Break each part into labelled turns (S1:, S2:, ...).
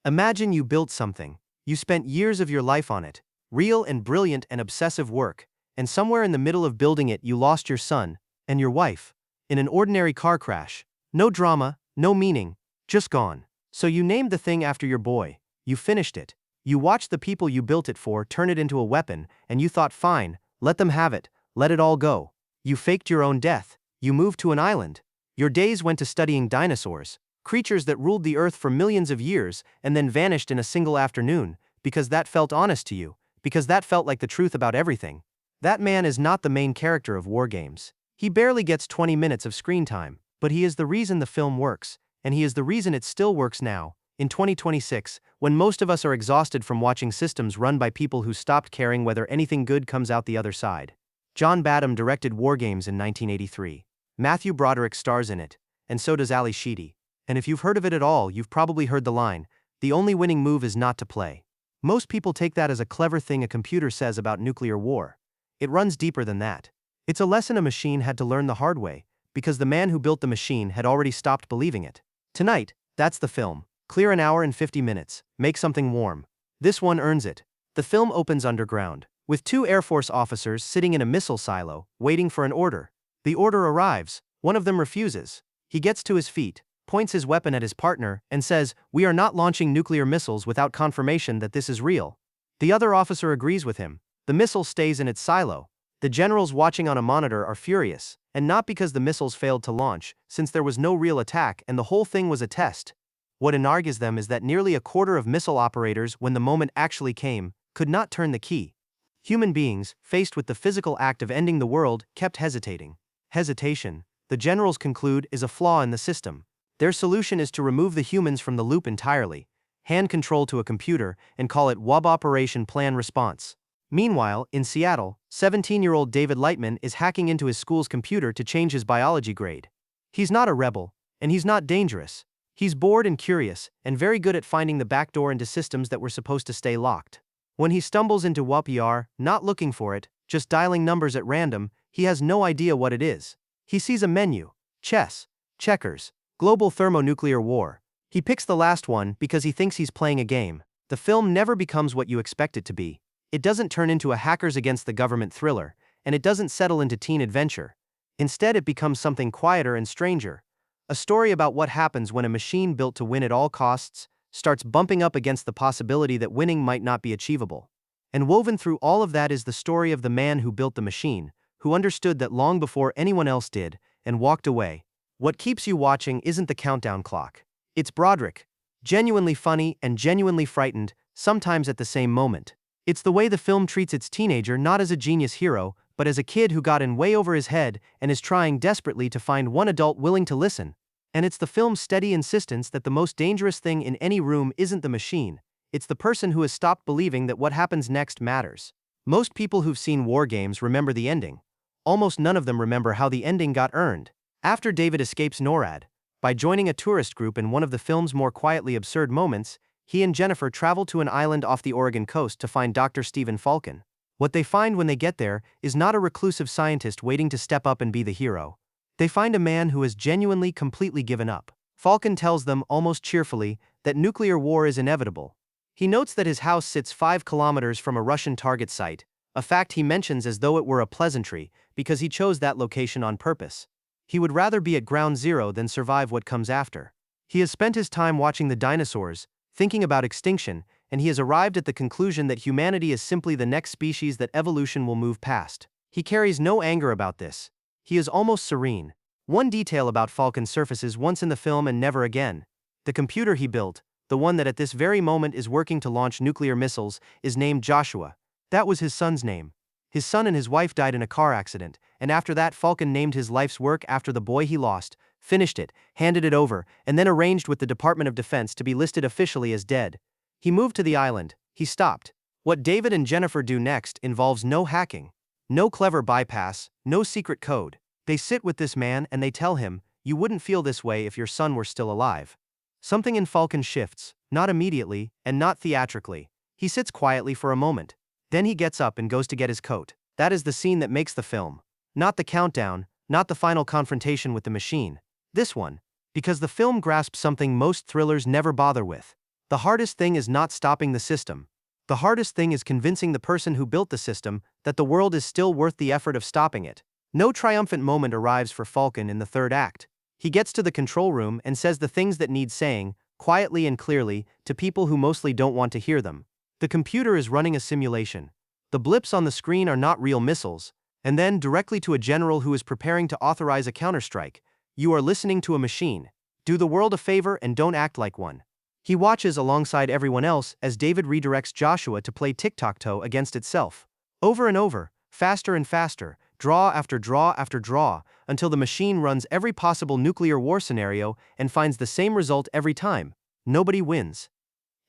S1: Imagine you built something. You spent years of your life on it, real and brilliant and obsessive work, and somewhere in the middle of building it you lost your son, and your wife, in an ordinary car crash. No drama, no meaning, just gone. So you named the thing after your boy, you finished it. You watched the people you built it for turn it into a weapon, and you thought fine, let them have it, let it all go. You faked your own death, you moved to an island. Your days went to studying dinosaurs, creatures that ruled the earth for millions of years and then vanished in a single afternoon, because that felt honest to you, because that felt like the truth about everything. That man is not the main character of WarGames. He barely gets 20 minutes of screen time, but he is the reason the film works, and he is the reason it still works now, in 2026, when most of us are exhausted from watching systems run by people who stopped caring whether anything good comes out the other side. John Badham directed WarGames in 1983. Matthew Broderick stars in it, and so does Ali Sheedy. And if you've heard of it at all, you've probably heard the line, "The only winning move is not to play." Most people take that as a clever thing a computer says about nuclear war. It runs deeper than that. It's a lesson a machine had to learn the hard way, because the man who built the machine had already stopped believing it. Tonight, that's the film. Clear an hour and 50 minutes, make something warm. This one earns it. The film opens underground, with two Air Force officers sitting in a missile silo, waiting for an order. The order arrives, one of them refuses. He gets to his feet, points his weapon at his partner, and says, "We are not launching nuclear missiles without confirmation that this is real." The other officer agrees with him. The missile stays in its silo. The generals watching on a monitor are furious, and not because the missiles failed to launch, since there was no real attack and the whole thing was a test. What enrages them is that nearly a quarter of missile operators, when the moment actually came, could not turn the key. Human beings, faced with the physical act of ending the world, kept hesitating. Hesitation, the generals conclude, is a flaw in the system. Their solution is to remove the humans from the loop entirely, hand control to a computer, and call it WAB Operation Plan Response. Meanwhile, in Seattle, 17-year-old David Lightman is hacking into his school's computer to change his biology grade. He's not a rebel, and he's not dangerous. He's bored and curious, and very good at finding the back door into systems that were supposed to stay locked. When he stumbles into WAP-ER, not looking for it, just dialing numbers at random, he has no idea what it is. He sees a menu: chess, checkers, global thermonuclear war. He picks the last one because he thinks he's playing a game. The film never becomes what you expect it to be. It doesn't turn into a hackers against the government thriller, and it doesn't settle into teen adventure. Instead, it becomes something quieter and stranger. A story about what happens when a machine built to win at all costs starts bumping up against the possibility that winning might not be achievable. And woven through all of that is the story of the man who built the machine, who understood that long before anyone else did, and walked away. What keeps you watching isn't the countdown clock. It's Broderick. Genuinely funny and genuinely frightened, sometimes at the same moment. It's the way the film treats its teenager not as a genius hero, but as a kid who got in way over his head and is trying desperately to find one adult willing to listen. And it's the film's steady insistence that the most dangerous thing in any room isn't the machine, it's the person who has stopped believing that what happens next matters. Most people who've seen WarGames remember the ending. Almost none of them remember how the ending got earned. After David escapes NORAD, by joining a tourist group in one of the film's more quietly absurd moments, he and Jennifer travel to an island off the Oregon coast to find Dr. Stephen Falcon. What they find when they get there is not a reclusive scientist waiting to step up and be the hero. They find a man who has genuinely completely given up. Falcon tells them, almost cheerfully, that nuclear war is inevitable. He notes that his house sits 5 kilometers from a Russian target site, a fact he mentions as though it were a pleasantry, because he chose that location on purpose. He would rather be at ground zero than survive what comes after. He has spent his time watching the dinosaurs, thinking about extinction, and he has arrived at the conclusion that humanity is simply the next species that evolution will move past. He carries no anger about this. He is almost serene. One detail about Falcon surfaces once in the film and never again. The computer he built, the one that at this very moment is working to launch nuclear missiles, is named Joshua. That was his son's name. His son and his wife died in a car accident, and after that Falcon named his life's work after the boy he lost, finished it, handed it over, and then arranged with the Department of Defense to be listed officially as dead. He moved to the island. He stopped. What David and Jennifer do next involves no hacking, no clever bypass, no secret code. They sit with this man and they tell him, "You wouldn't feel this way if your son were still alive." Something in Falcon shifts, not immediately, and not theatrically. He sits quietly for a moment. Then he gets up and goes to get his coat. That is the scene that makes the film. Not the countdown, not the final confrontation with the machine. This one. Because the film grasps something most thrillers never bother with. The hardest thing is not stopping the system. The hardest thing is convincing the person who built the system that the world is still worth the effort of stopping it. No triumphant moment arrives for Falcon in the third act. He gets to the control room and says the things that need saying, quietly and clearly, to people who mostly don't want to hear them. The computer is running a simulation. The blips on the screen are not real missiles. And then, directly to a general who is preparing to authorize a counterstrike, you are listening to a machine. Do the world a favor and don't act like one. He watches alongside everyone else as David redirects Joshua to play tic-tac-toe against itself. Over and over, faster and faster, draw after draw after draw, until the machine runs every possible nuclear war scenario and finds the same result every time. Nobody wins.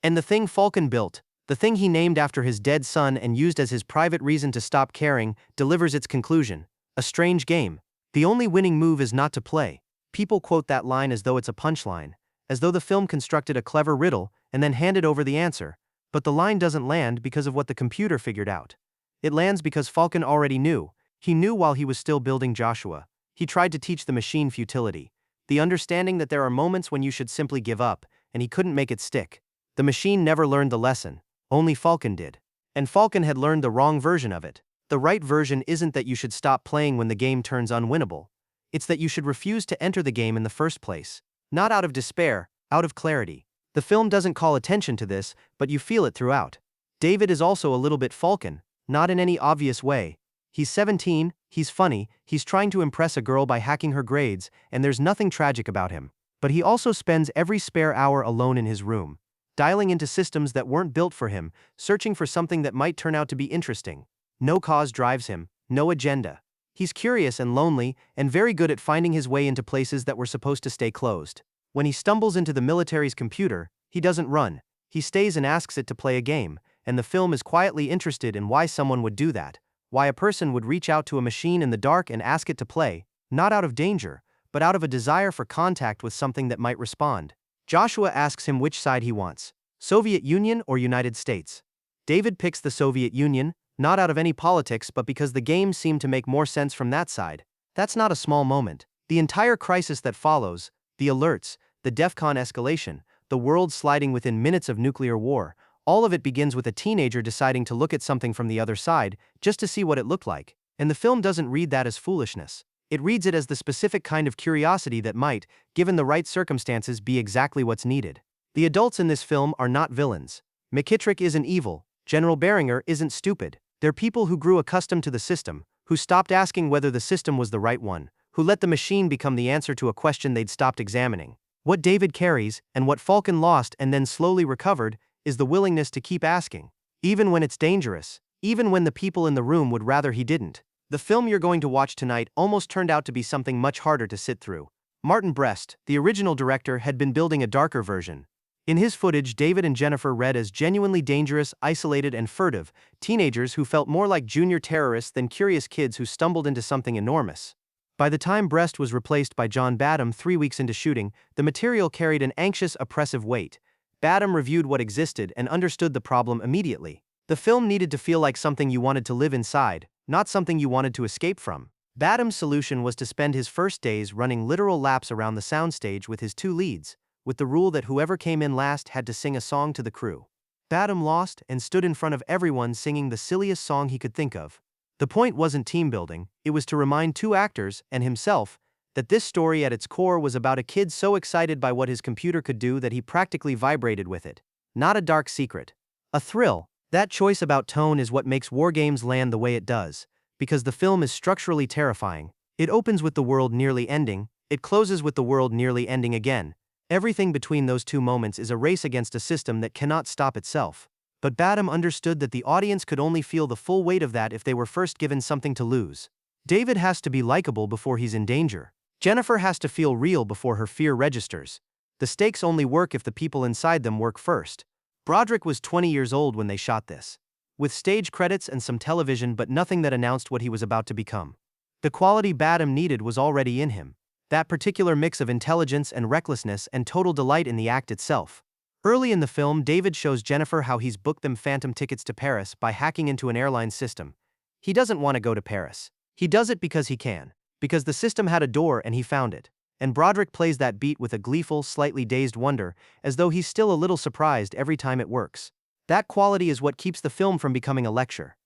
S1: And the thing Falcon built, the thing he named after his dead son and used as his private reason to stop caring, delivers its conclusion. A strange game. The only winning move is not to play. People quote that line as though it's a punchline, as though the film constructed a clever riddle and then handed over the answer. But the line doesn't land because of what the computer figured out. It lands because Falcon already knew. He knew while he was still building Joshua. He tried to teach the machine futility. The understanding that there are moments when you should simply give up, and he couldn't make it stick. The machine never learned the lesson. Only Falcon did. And Falcon had learned the wrong version of it. The right version isn't that you should stop playing when the game turns unwinnable. It's that you should refuse to enter the game in the first place. Not out of despair, out of clarity. The film doesn't call attention to this, but you feel it throughout. David is also a little bit Falcon, not in any obvious way. He's 17, he's funny, he's trying to impress a girl by hacking her grades, and there's nothing tragic about him. But he also spends every spare hour alone in his room, dialing into systems that weren't built for him, searching for something that might turn out to be interesting. No cause drives him, no agenda. He's curious and lonely, and very good at finding his way into places that were supposed to stay closed. When he stumbles into the military's computer, he doesn't run. He stays and asks it to play a game, and the film is quietly interested in why someone would do that. Why a person would reach out to a machine in the dark and ask it to play, not out of danger, but out of a desire for contact with something that might respond. Joshua asks him which side he wants, Soviet Union or United States. David picks the Soviet Union, not out of any politics but because the game seemed to make more sense from that side. That's not a small moment. The entire crisis that follows, the alerts, the DEFCON escalation, the world sliding within minutes of nuclear war, all of it begins with a teenager deciding to look at something from the other side, just to see what it looked like. And the film doesn't read that as foolishness. It reads it as the specific kind of curiosity that might, given the right circumstances, be exactly what's needed. The adults in this film are not villains. McKittrick isn't evil. General Beringer isn't stupid. They're people who grew accustomed to the system, who stopped asking whether the system was the right one, who let the machine become the answer to a question they'd stopped examining. What David carries, and what Falcon lost and then slowly recovered, is the willingness to keep asking. Even when it's dangerous. Even when the people in the room would rather he didn't. The film you're going to watch tonight almost turned out to be something much harder to sit through. Martin Brest, the original director, had been building a darker version. In his footage, David and Jennifer read as genuinely dangerous, isolated, and furtive, teenagers who felt more like junior terrorists than curious kids who stumbled into something enormous. By the time Brest was replaced by John Badham 3 weeks into shooting, the material carried an anxious, oppressive weight. Badham reviewed what existed and understood the problem immediately. The film needed to feel like something you wanted to live inside, not something you wanted to escape from. Badham's solution was to spend his first days running literal laps around the soundstage with his 2 leads, with the rule that whoever came in last had to sing a song to the crew. Badham lost and stood in front of everyone singing the silliest song he could think of. The point wasn't team building, it was to remind 2 actors, and himself, that this story at its core was about a kid so excited by what his computer could do that he practically vibrated with it. Not a dark secret. A thrill. That choice about tone is what makes WarGames land the way it does, because the film is structurally terrifying. It opens with the world nearly ending, it closes with the world nearly ending again. Everything between those 2 moments is a race against a system that cannot stop itself. But Badham understood that the audience could only feel the full weight of that if they were first given something to lose. David has to be likable before he's in danger. Jennifer has to feel real before her fear registers. The stakes only work if the people inside them work first. Broderick was 20 years old when they shot this. With stage credits and some television but nothing that announced what he was about to become. The quality Badham needed was already in him. That particular mix of intelligence and recklessness and total delight in the act itself. Early in the film, David shows Jennifer how he's booked them phantom tickets to Paris by hacking into an airline system. He doesn't want to go to Paris. He does it because he can. Because the system had a door and he found it. And Broderick plays that beat with a gleeful, slightly dazed wonder, as though he's still a little surprised every time it works. That quality is what keeps the film from becoming a lecture.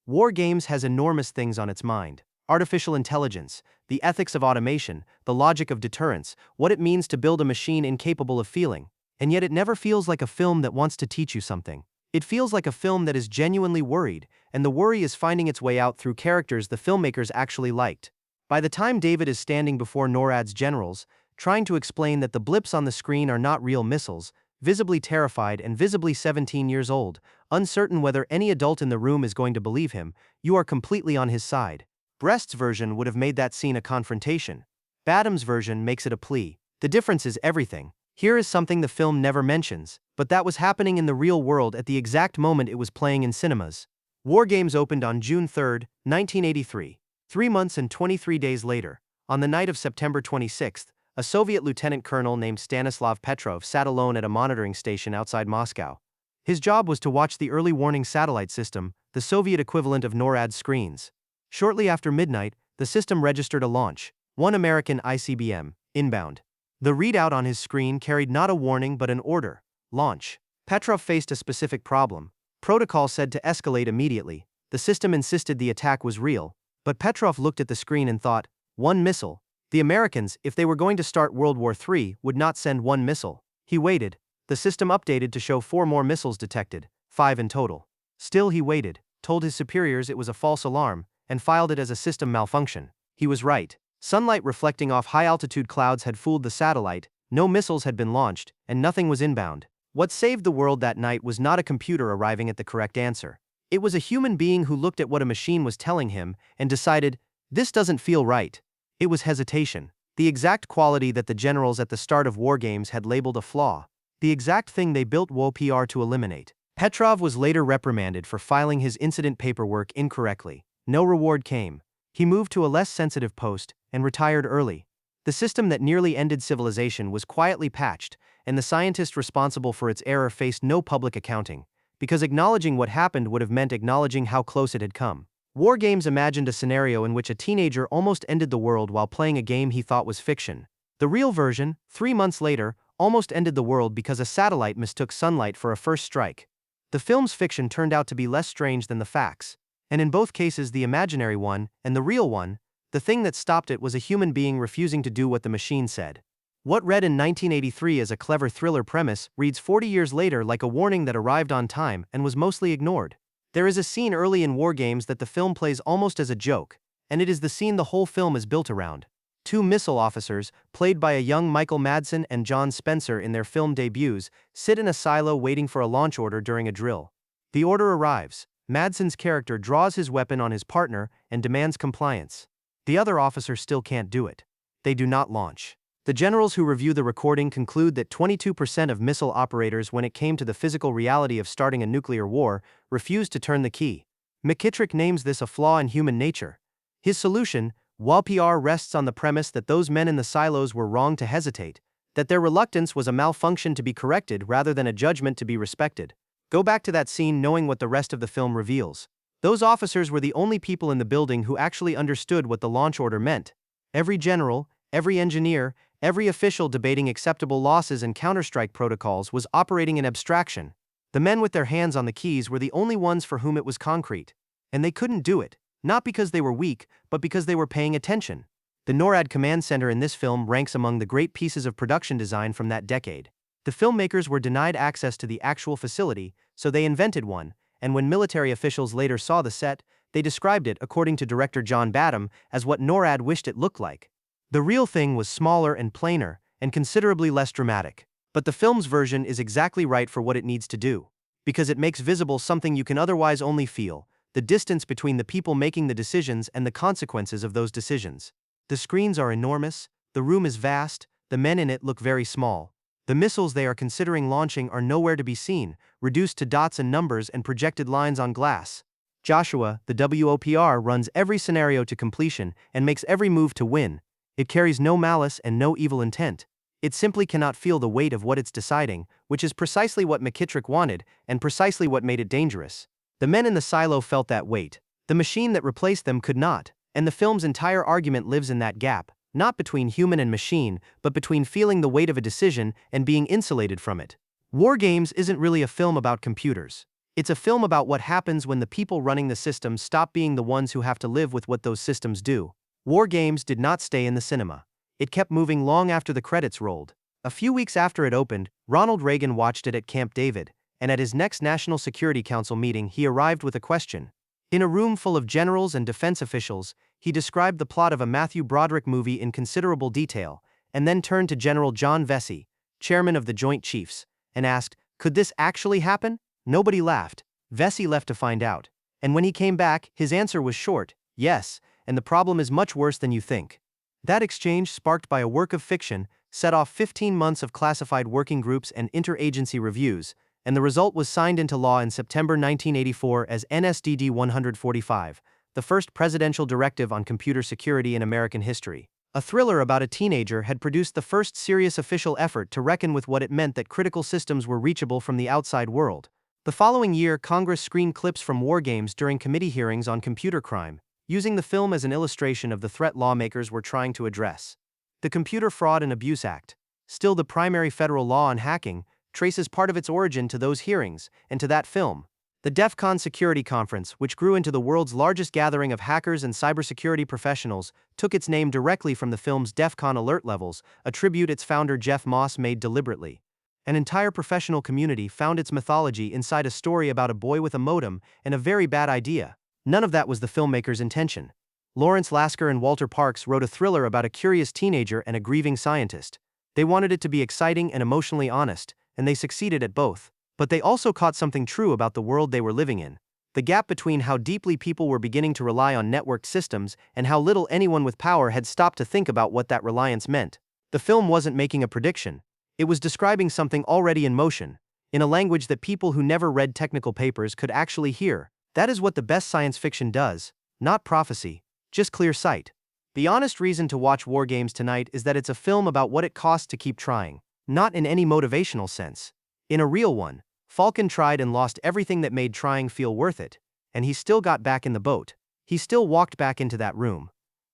S1: WarGames has enormous things on its mind. Artificial intelligence, the ethics of automation, the logic of deterrence, what it means to build a machine incapable of feeling. And yet it never feels like a film that wants to teach you something. It feels like a film that is genuinely worried, and the worry is finding its way out through characters the filmmakers actually liked. By the time David is standing before NORAD's generals, trying to explain that the blips on the screen are not real missiles, visibly terrified and visibly 17 years old, uncertain whether any adult in the room is going to believe him, you are completely on his side. Brest's version would have made that scene a confrontation. Badham's version makes it a plea. The difference is everything. Here is something the film never mentions, but that was happening in the real world at the exact moment it was playing in cinemas. WarGames opened on June 3, 1983. 3 months and 23 days later, on the night of September 26, a Soviet lieutenant colonel named Stanislav Petrov sat alone at a monitoring station outside Moscow. His job was to watch the early warning satellite system, the Soviet equivalent of NORAD's screens. Shortly after midnight, the system registered a launch, one American ICBM, inbound. The readout on his screen carried not a warning but an order: launch. Petrov faced a specific problem. Protocol said to escalate immediately. The system insisted the attack was real, but Petrov looked at the screen and thought, one missile. The Americans, if they were going to start World War III, would not send one missile. He waited. The system updated to show 4 more missiles detected, 5 in total. Still he waited, told his superiors it was a false alarm, and filed it as a system malfunction. He was right. Sunlight reflecting off high-altitude clouds had fooled the satellite, no missiles had been launched, and nothing was inbound. What saved the world that night was not a computer arriving at the correct answer. It was a human being who looked at what a machine was telling him and decided, this doesn't feel right. It was hesitation. The exact quality that the generals at the start of WarGames had labeled a flaw. The exact thing they built WarPR to eliminate. Petrov was later reprimanded for filing his incident paperwork incorrectly. No reward came. He moved to a less sensitive post and retired early. The system that nearly ended civilization was quietly patched, and the scientist responsible for its error faced no public accounting, because acknowledging what happened would have meant acknowledging how close it had come. WarGames imagined a scenario in which a teenager almost ended the world while playing a game he thought was fiction. The real version, 3 months later, almost ended the world because a satellite mistook sunlight for a first strike. The film's fiction turned out to be less strange than the facts. And in both cases, the imaginary one and the real one, the thing that stopped it was a human being refusing to do what the machine said. What read in 1983 as a clever thriller premise reads 40 years later like a warning that arrived on time and was mostly ignored. There is a scene early in WarGames that the film plays almost as a joke, and it is the scene the whole film is built around. 2 missile officers, played by a young Michael Madsen and John Spencer in their film debuts, sit in a silo waiting for a launch order during a drill. The order arrives. Madsen's character draws his weapon on his partner and demands compliance. The other officer still can't do it. They do not launch. The generals who review the recording conclude that 22% of missile operators, when it came to the physical reality of starting a nuclear war, refused to turn the key. McKittrick names this a flaw in human nature. His solution, WarPR, rests on the premise that those men in the silos were wrong to hesitate, that their reluctance was a malfunction to be corrected rather than a judgment to be respected. Go back to that scene knowing what the rest of the film reveals. Those officers were the only people in the building who actually understood what the launch order meant. Every general, every engineer, every official debating acceptable losses and counterstrike protocols was operating in abstraction. The men with their hands on the keys were the only ones for whom it was concrete. And they couldn't do it, not because they were weak, but because they were paying attention. The NORAD command center in this film ranks among the great pieces of production design from that decade. The filmmakers were denied access to the actual facility, so they invented one, and when military officials later saw the set, they described it, according to director John Badham, as what NORAD wished it looked like. The real thing was smaller and plainer, and considerably less dramatic. But the film's version is exactly right for what it needs to do, because it makes visible something you can otherwise only feel: the distance between the people making the decisions and the consequences of those decisions. The screens are enormous, the room is vast, the men in it look very small. The missiles they are considering launching are nowhere to be seen, reduced to dots and numbers and projected lines on glass. Joshua, the WOPR, runs every scenario to completion and makes every move to win. It carries no malice and no evil intent. It simply cannot feel the weight of what it's deciding, which is precisely what McKittrick wanted and precisely what made it dangerous. The men in the silo felt that weight. The machine that replaced them could not, and the film's entire argument lives in that gap. not between human and machine, but between feeling the weight of a decision and being insulated from it. WarGames isn't really a film about computers. It's a film about what happens when the people running the system stop being the ones who have to live with what those systems do. WarGames did not stay in the cinema. It kept moving long after the credits rolled. A few weeks after it opened, Ronald Reagan watched it at Camp David, and at his next National Security Council meeting he arrived with a question. In a room full of generals and defense officials, he described the plot of a Matthew Broderick movie in considerable detail, and then turned to General John Vesey, chairman of the Joint Chiefs, and asked, "Could this actually happen?" Nobody laughed. Vesey left to find out. And when he came back, his answer was short, "Yes, and the problem is much worse than you think." That exchange, sparked by a work of fiction, set off 15 months of classified working groups and interagency reviews, and the result was signed into law in September 1984 as NSDD 145, the first presidential directive on computer security in American history. A thriller about a teenager had produced the first serious official effort to reckon with what it meant that critical systems were reachable from the outside world. The following year, Congress screened clips from WarGames during committee hearings on computer crime, using the film as an illustration of the threat lawmakers were trying to address. The Computer Fraud and Abuse Act, still the primary federal law on hacking, traces part of its origin to those hearings and to that film. The DEF CON Security Conference, which grew into the world's largest gathering of hackers and cybersecurity professionals, took its name directly from the film's DEF CON alert levels, a tribute its founder Jeff Moss made deliberately. An entire professional community found its mythology inside a story about a boy with a modem and a very bad idea. None of that was the filmmaker's intention. Lawrence Lasker and Walter Parks wrote a thriller about a curious teenager and a grieving scientist. They wanted it to be exciting and emotionally honest, and they succeeded at both. But they also caught something true about the world they were living in. The gap between how deeply people were beginning to rely on networked systems and how little anyone with power had stopped to think about what that reliance meant. The film wasn't making a prediction. It was describing something already in motion, in a language that people who never read technical papers could actually hear. That is what the best science fiction does, not prophecy, just clear sight. The honest reason to watch WarGames tonight is that it's a film about what it costs to keep trying, not in any motivational sense. In a real one, Falcon tried and lost everything that made trying feel worth it, and he still got back in the boat. He still walked back into that room.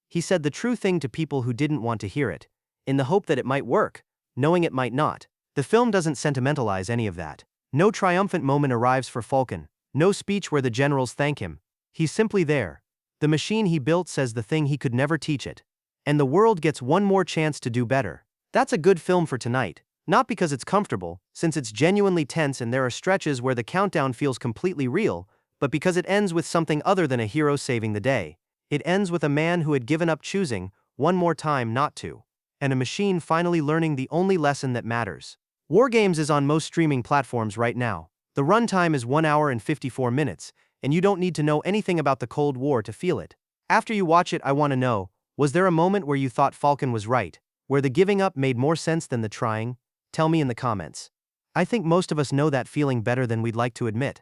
S1: He said the true thing to people who didn't want to hear it, in the hope that it might work, knowing it might not. The film doesn't sentimentalize any of that. No triumphant moment arrives for Falcon, no speech where the generals thank him. He's simply there. The machine he built says the thing he could never teach it. And the world gets one more chance to do better. That's a good film for tonight. Not because it's comfortable, since it's genuinely tense and there are stretches where the countdown feels completely real, but because it ends with something other than a hero saving the day. It ends with a man who had given up choosing, one more time, not to. And a machine finally learning the only lesson that matters. WarGames is on most streaming platforms right now. The runtime is 1 hour and 54 minutes, and you don't need to know anything about the Cold War to feel it. After you watch it, I want to know, was there a moment where you thought Falcon was right, where the giving up made more sense than the trying? Tell me in the comments. I think most of us know that feeling better than we'd like to admit.